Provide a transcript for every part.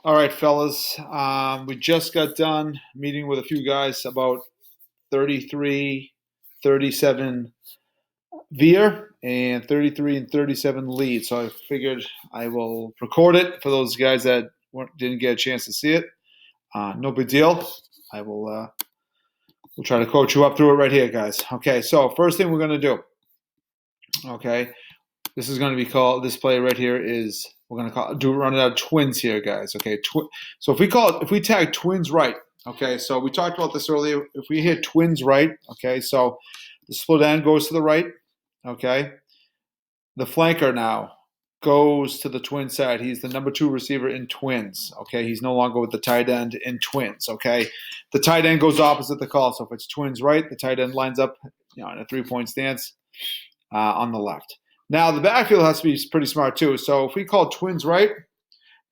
All right, fellas. We just got done meeting with a few guys about 33, 37 Veer and 33 and 37 lead. So I figured I will record it for those guys that didn't get a chance to see it. No big deal. I will we'll try to coach you up through it right here, guys. Okay, so first thing we're going to do, okay, this is going to be called, this play right here is, we're going to run it out twins here, guys. Okay, so if we tag twins right, okay, so we talked about this earlier. If we hit twins right, okay, so the split end goes to the right, okay. The flanker now goes to the twin side. He's the number 2 receiver in twins, okay. He's no longer with the tight end in twins, okay. The tight end goes opposite the call. So if it's twins right, the tight end lines up, in a 3-point stance on the left. Now, the backfield has to be pretty smart, too. So if we call twins right,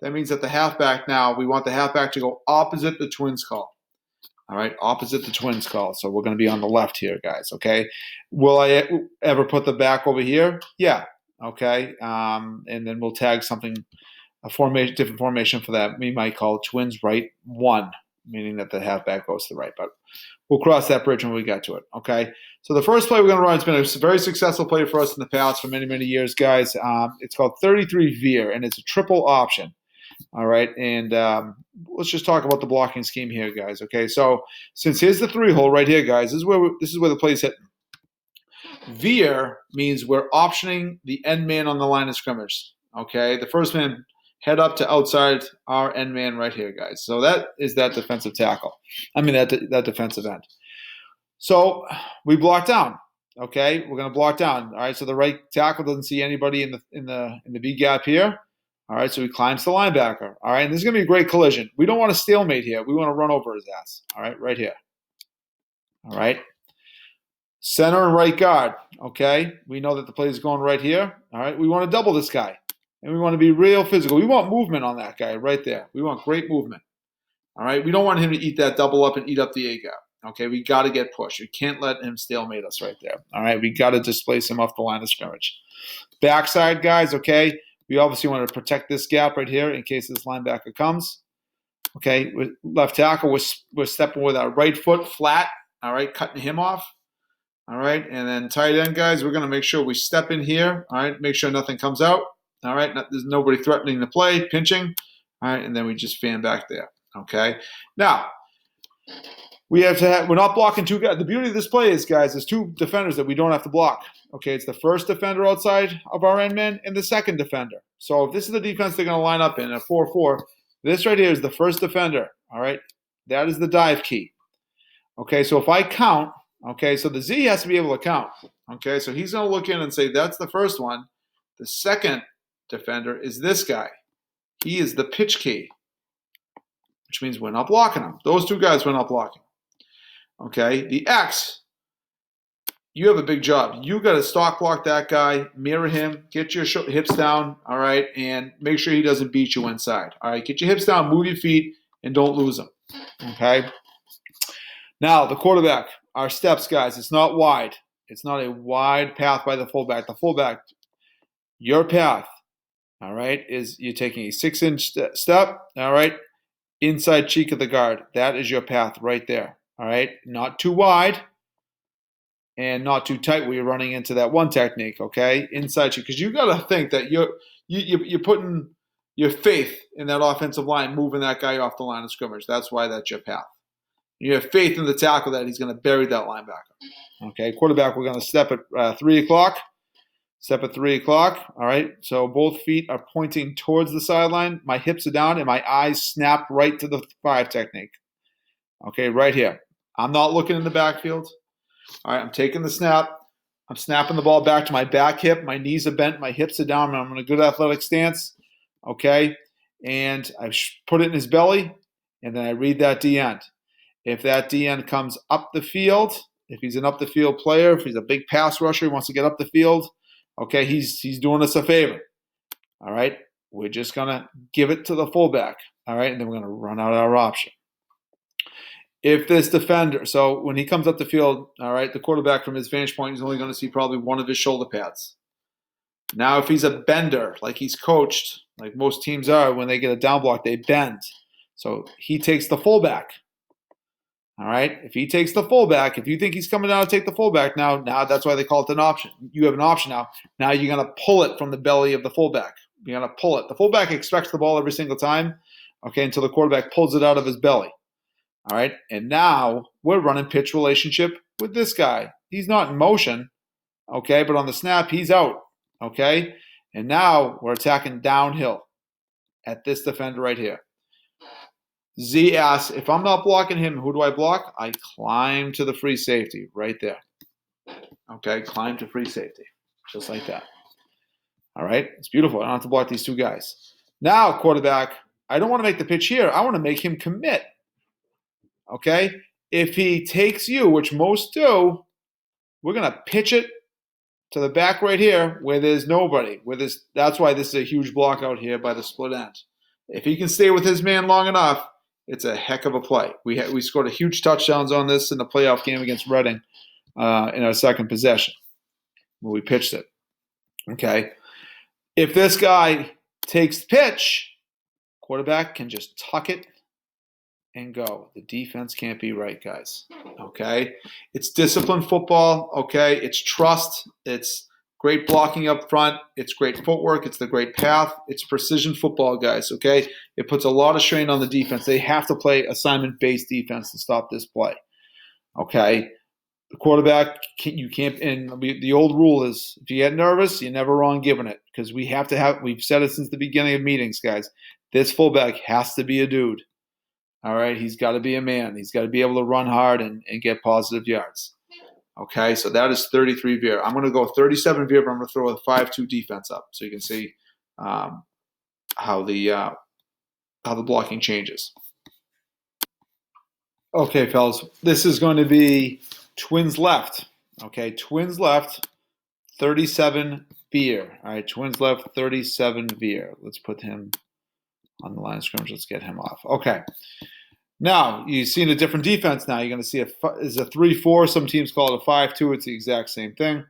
that means that the halfback now, we want the halfback to go opposite the twins call. All right, opposite the twins call. So we're going to be on the left here, guys, okay? Will I ever put the back over here? Yeah, okay. And then we'll tag something, different formation for that. We might call twins right 1, meaning that the halfback goes to the right. But we'll cross that bridge when we get to it, okay? So the first play we're going to run, it's been a very successful play for us in the past for many, many years, guys. It's called 33 Veer, and it's a triple option, all right? And let's just talk about the blocking scheme here, guys, okay? So since here's the 3-hole right here, guys, this is where the play's hitting. Veer means we're optioning the end man on the line of scrimmage, okay? The first man head up to outside our end man right here, guys. So that is that defensive tackle. I mean, that defensive end. So we block down. Okay, we're going to block down. All right, so the right tackle doesn't see anybody in the B gap here. All right, so he climbs the linebacker. All right, and this is going to be a great collision. We don't want a stalemate here. We want to run over his ass. All right, right here. All right. Center and right guard. Okay, we know that the play is going right here. All right, we want to double this guy. And we want to be real physical. We want movement on that guy right there. We want great movement. All right, we don't want him to eat that double up and eat up the A gap. Okay, we got to get pushed. We can't let him stalemate us right there. All right, we got to displace him off the line of scrimmage. Backside, guys, okay, we obviously want to protect this gap right here in case this linebacker comes. Okay, with left tackle, we're stepping with our right foot flat, all right, cutting him off. All right, and then tight end, guys, we're going to make sure we step in here, all right, make sure nothing comes out. All right, there's nobody threatening the play, pinching. All right, and then we just fan back there. Okay, now we're not blocking 2 guys. The beauty of this play is, guys, there's 2 defenders that we don't have to block. Okay, it's the first defender outside of our end man and the second defender. So if this is the defense they're going to line up in, a 4-4, this right here is the first defender. All right, that is the dive key. Okay, so if I count, okay, so the Z has to be able to count. Okay, so he's going to look in and say that's the first one. The second defender is this guy. He is the pitch key, which means we're not blocking him. Those 2 guys we're not blocking. Okay, the X, you have a big job. You got to stock block that guy, mirror him, get your hips down, all right, and make sure he doesn't beat you inside. All right, get your hips down, move your feet, and don't lose them. Okay. Now the quarterback, our steps, guys. It's not wide. It's not a wide path by the fullback. The fullback, your path. All right, is you're taking a 6-inch step, all right, inside cheek of the guard. That is your path right there, all right? Not too wide and not too tight where you're running into that one technique, okay? Inside cheek, because you got to think that you're putting your faith in that offensive line, moving that guy off the line of scrimmage. That's why that's your path. You have faith in the tackle that he's going to bury that linebacker. Okay, quarterback, we're going to step at 3 o'clock. Step at 3 o'clock, all right? So both feet are pointing towards the sideline. My hips are down, and my eyes snap right to the 5 technique. Okay, right here. I'm not looking in the backfield. All right, I'm taking the snap. I'm snapping the ball back to my back hip. My knees are bent. My hips are down. I'm in a good athletic stance, okay? And I put it in his belly, and then I read that D end. If that D end comes up the field, if he's an up-the-field player, if he's a big pass rusher, he wants to get up the field, okay, he's doing us a favor. All right, we're just going to give it to the fullback. All right, and then we're going to run out our option. If this defender, so when he comes up the field, all right, the quarterback from his vantage point is only going to see probably one of his shoulder pads. Now, if he's a bender, like he's coached, like most teams are, when they get a down block, they bend. So he takes the fullback. All right. If he takes the fullback, if you think he's coming down to take the fullback now that's why they call it an option. You have an option now. Now you're going to pull it from the belly of the fullback. You're going to pull it. The fullback expects the ball every single time, okay, until the quarterback pulls it out of his belly. All right. And now we're running pitch relationship with this guy. He's not in motion, okay, but on the snap, he's out, okay? And now we're attacking downhill at this defender right here. Z asks, if I'm not blocking him, who do I block? I climb to the free safety right there. Okay, climb to free safety, just like that. All right, it's beautiful. I don't have to block these two guys. Now, quarterback, I don't want to make the pitch here. I want to make him commit. Okay, if he takes you, which most do, we're going to pitch it to the back right here where there's nobody. That's why this is a huge block out here by the split end. If he can stay with his man long enough, it's a heck of a play. We scored a huge touchdowns on this in the playoff game against Reading in our second possession when we pitched it. Okay. If this guy takes the pitch, quarterback can just tuck it and go. The defense can't be right, guys. Okay? It's disciplined football. Okay? It's trust. It's great blocking up front. It's great footwork. It's the great path. It's precision football, guys. Okay? It puts a lot of strain on the defense. They have to play assignment-based defense to stop this play. Okay? The quarterback, you can't, and the old rule is if you get nervous, you're never wrong giving it, because we've said it since the beginning of meetings, guys. This fullback has to be a dude. All right, he's got to be a man. He's got to be able to run hard and get positive yards. Okay, so that is 33 Veer. I'm going to go 37 Veer, but I'm going to throw a 5-2 defense up so you can see how the blocking changes. Okay, fellas, this is going to be Twins left. Okay, Twins left, 37 Veer. All right, Twins left, 37 Veer. Let's put him on the line of scrimmage. Let's get him off. Okay. Now, you've seen a different defense now. You're going to see it's a 3-4. Some teams call it a 5-2. It's the exact same thing.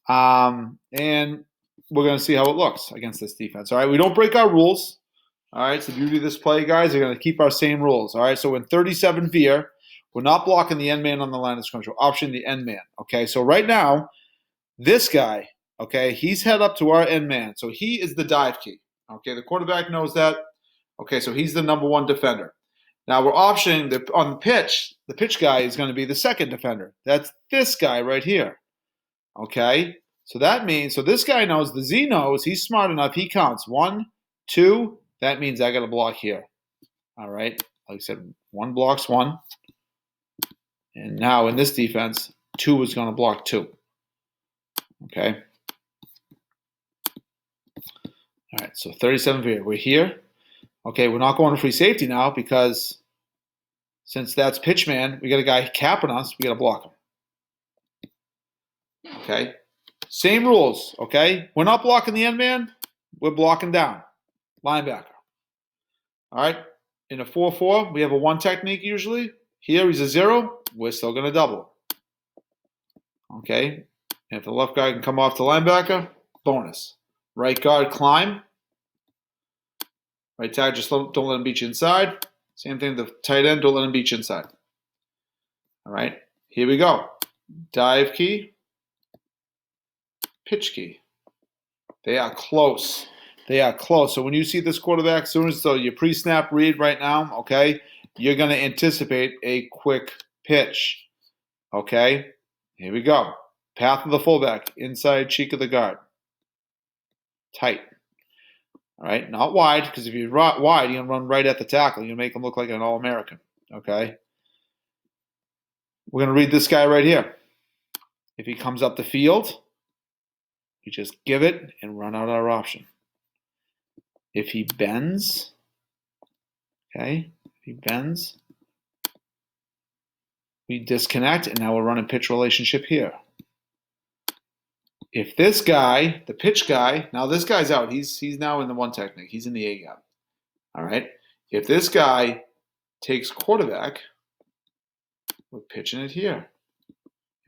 And we're going to see how it looks against this defense. All right, we don't break our rules. All right, it's the beauty of this play, guys. We're going to keep our same rules. All right, so in 37 Veer, we're not blocking the end man on the line of scrimmage. We're optioning the end man. Okay, so right now, this guy, okay, he's head up to our end man. So he is the dive key. Okay, the quarterback knows that. Okay, so he's the number one defender. Now we're optioning on the pitch guy is going to be the second defender. That's this guy right here. Okay, so that means, so this guy knows, the Z knows, he's smart enough, he counts 1, 2, that means I got to block here. All right, like I said, 1 blocks 1. And now in this defense, 2 is going to block 2. Okay. All right, so 37 Veer. We're here. Okay, we're not going to free safety now because since that's pitch man, we got a guy capping us. We got to block him. Okay, same rules. Okay, we're not blocking the end man. We're blocking down. Linebacker. All right, in a 4-4, we have a 1 technique usually. Here he's a 0. We're still going to double. Okay, and if the left guard can come off the linebacker, bonus. Right guard, climb. Right tackle, just don't let him beat you inside. Same thing, the tight end, don't let him beat you inside. All right, here we go. Dive key, pitch key. They are close. They are close. So when you see this quarterback, as soon as your pre-snap read right now, okay, you're going to anticipate a quick pitch. Okay, here we go. Path of the fullback, inside cheek of the guard. Tight. All right, not wide, because if you're wide, you're going to run right at the tackle. You're going to make him look like an All-American. Okay? We're going to read this guy right here. If he comes up the field, we just give it and run out our option. If he bends, okay, we disconnect, and now we're running pitch relationship here. If this guy, the pitch guy, now this guy's out. He's now in the 1 technique. He's in the A gap. All right. If this guy takes quarterback, we're pitching it here.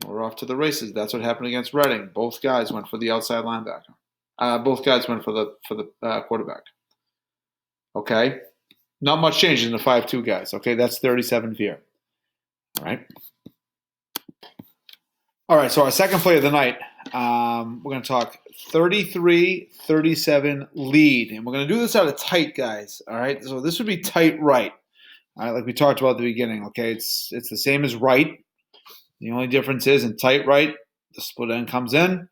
And we're off to the races. That's what happened against Reading. Both guys went for the outside linebacker. Both guys went for the quarterback. Okay, not much change in the 5-2 guys. Okay, that's 37 Veer. All right. All right, so our second play of the night, we're going to talk 33-37 lead. And we're going to do this out of tight, guys. All right, so this would be tight right. All right, like we talked about at the beginning. Okay, it's the same as right. The only difference is in tight right, the split end comes in,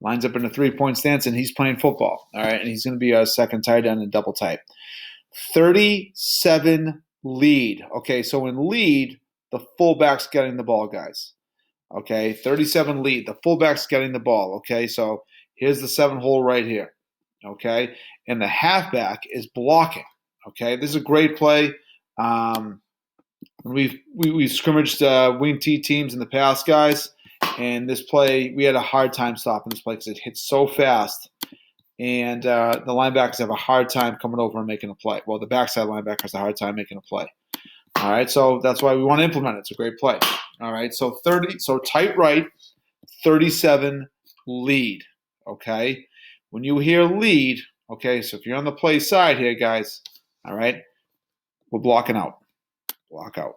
lines up in a 3-point stance, and he's playing football. All right, and he's going to be our second tight end in double tight. 37 lead. Okay, so in lead, the fullback's getting the ball, guys. Okay, 37 lead. The fullback's getting the ball. Okay, so here's the 7-hole right here. Okay, and the halfback is blocking. Okay, this is a great play. We've scrimmaged wing T teams in the past, guys, and this play we had a hard time stopping this play because it hits so fast, and the linebackers have a hard time coming over and making a play. Well, the backside linebackers have a hard time making a play. All right, so that's why we want to implement it. It's a great play. All right, so tight right, 37 lead. Okay, when you hear lead, okay, so if you're on the play side here, guys, all right, we're blocking out. Block out.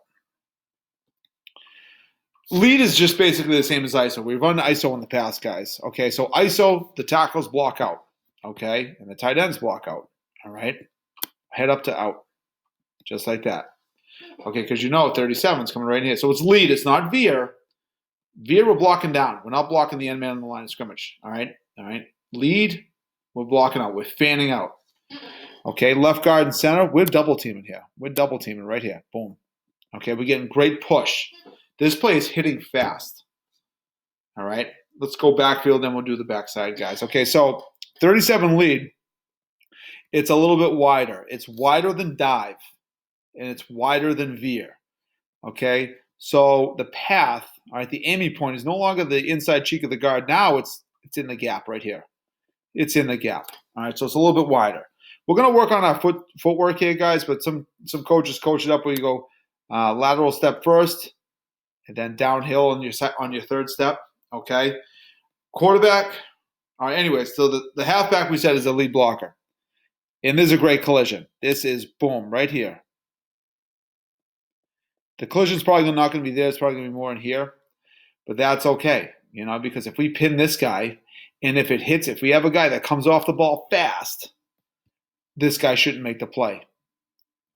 Lead is just basically the same as ISO. We've run ISO in the past, guys. Okay, so ISO, the tackles block out. Okay, and the tight ends block out. All right, head up to out, just like that. Okay, because 37 is coming right in here. So it's lead. It's not Veer. Veer, we're blocking down. We're not blocking the end man on the line of scrimmage. All right. Lead, we're blocking out. We're fanning out. Okay, left guard and center, we're double teaming here. We're double teaming right here. Boom. Okay, we're getting great push. This play is hitting fast. All right, let's go backfield, then we'll do the backside, guys. Okay, so 37 lead. It's a little bit wider. It's wider than dive, and it's wider than Veer. Okay, so the path, all right, the aiming point is no longer the inside cheek of the guard. Now it's in the gap right here. It's in the gap. All right, so it's a little bit wider. We're going to work on our footwork here, guys, but some coaches coach it up where you go lateral step first and then downhill on your third step, okay? Quarterback, all right, anyway, so the halfback we said is the lead blocker. And this is a great collision. This is, boom, right here. The collision's probably not going to be there. It's probably going to be more in here, but that's okay, because if we pin this guy and if it hits, if we have a guy that comes off the ball fast, this guy shouldn't make the play,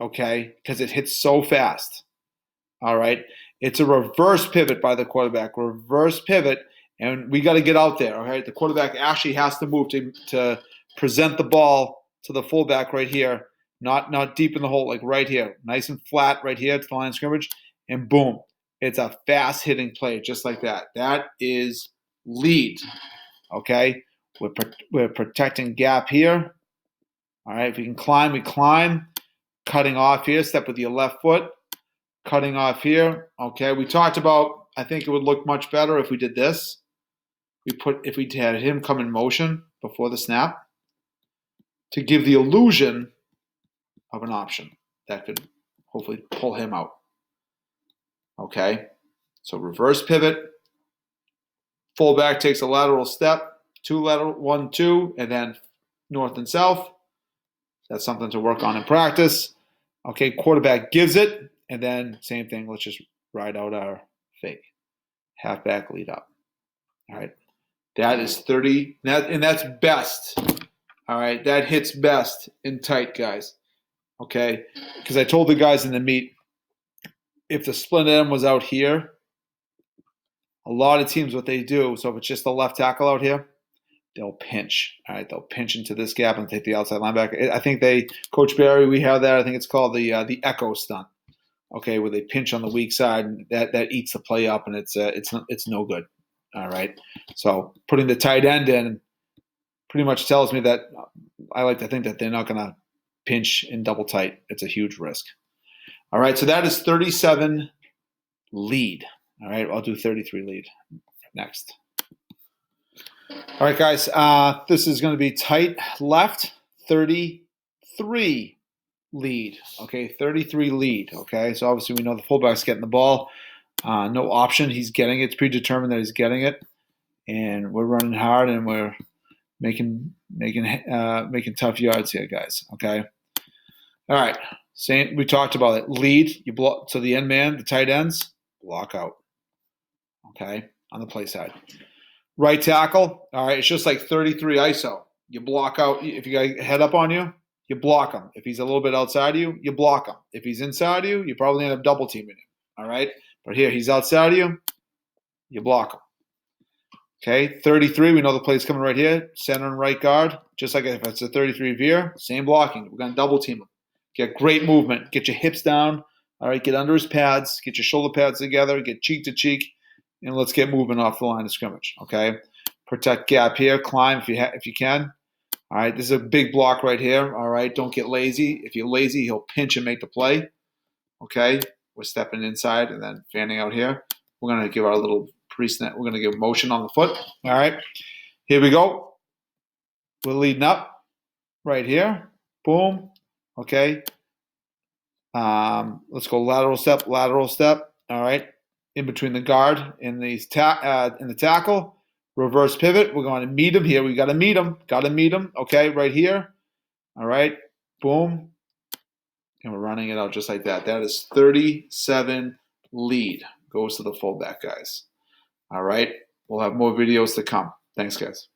okay? Because it hits so fast, all right? It's a reverse pivot by the quarterback, reverse pivot, and we got to get out there, all right? The quarterback actually has to move to present the ball to the fullback right here, not deep in the hole, like right here, nice and flat right here to the line of scrimmage, and boom, it's a fast-hitting play just like that. That is lead, okay? We're protecting gap here. All right, if we can climb, we climb. Cutting off here, step with your left foot. Cutting off here. Okay, we talked about, I think it would look much better if we did this. If we had him come in motion before the snap to give the illusion of an option that could hopefully pull him out. Okay, so reverse pivot. Fullback takes a lateral step, 1, 2, and then north and south. That's something to work on in practice. Okay, quarterback gives it, and then same thing. Let's just ride out our fake. Halfback lead up. All right, that is 30, and that's best. All right, that hits best in tight, guys. Okay, because I told the guys in the meet, if the split end was out here, a lot of teams, what they do, so if it's just the left tackle out here, they'll pinch. All right, they'll pinch into this gap and take the outside linebacker. I think Coach Barry, we have that. I think it's called the echo stunt. Okay, where they pinch on the weak side, and that eats the play up, and it's no good. All right, so putting the tight end in pretty much tells me that I like to think that they're not going to pinch in double tight. It's a huge risk. All right, so that is 37 lead. All right, I'll do 33 lead next. All right, guys, this is going to be tight left, 33 lead. Okay, 33 lead. Okay, so obviously we know the fullback's getting the ball. No option. He's getting it. It's predetermined that he's getting it. And we're running hard, and we're making tough yards here, guys. Okay. All right. Same. We talked about it. Lead. You block to the end man, the tight ends. Block out. Okay, on the play side. Right tackle. All right. It's just like 33 ISO. You block out. If you got a head up on you, you block him. If he's a little bit outside of you, you block him. If he's inside of you, you probably end up double teaming him. All right. But here, he's outside of you, you block him. Okay, 33, we know the play's coming right here. Center and right guard, just like if it's a 33 Veer, same blocking. We're going to double team him. Get great movement. Get your hips down. All right, get under his pads. Get your shoulder pads together. Get cheek to cheek. And let's get moving off the line of scrimmage, okay? Protect gap here. Climb if you can. All right, this is a big block right here. All right, don't get lazy. If you're lazy, he'll pinch and make the play, okay? We're stepping inside and then fanning out here. We're going to give our little pre-snap. We're going to give motion on the foot. All right. Here we go. We're leading up right here. Boom. Okay. Let's go lateral step, lateral step. All right. In between the guard and the tackle. Reverse pivot. We're going to meet him here. We got to meet him. Got to meet him. Okay. Right here. All right. Boom. And we're running it out just like that. That is 37 lead. Goes to the fullback, guys. All right. We'll have more videos to come. Thanks, guys.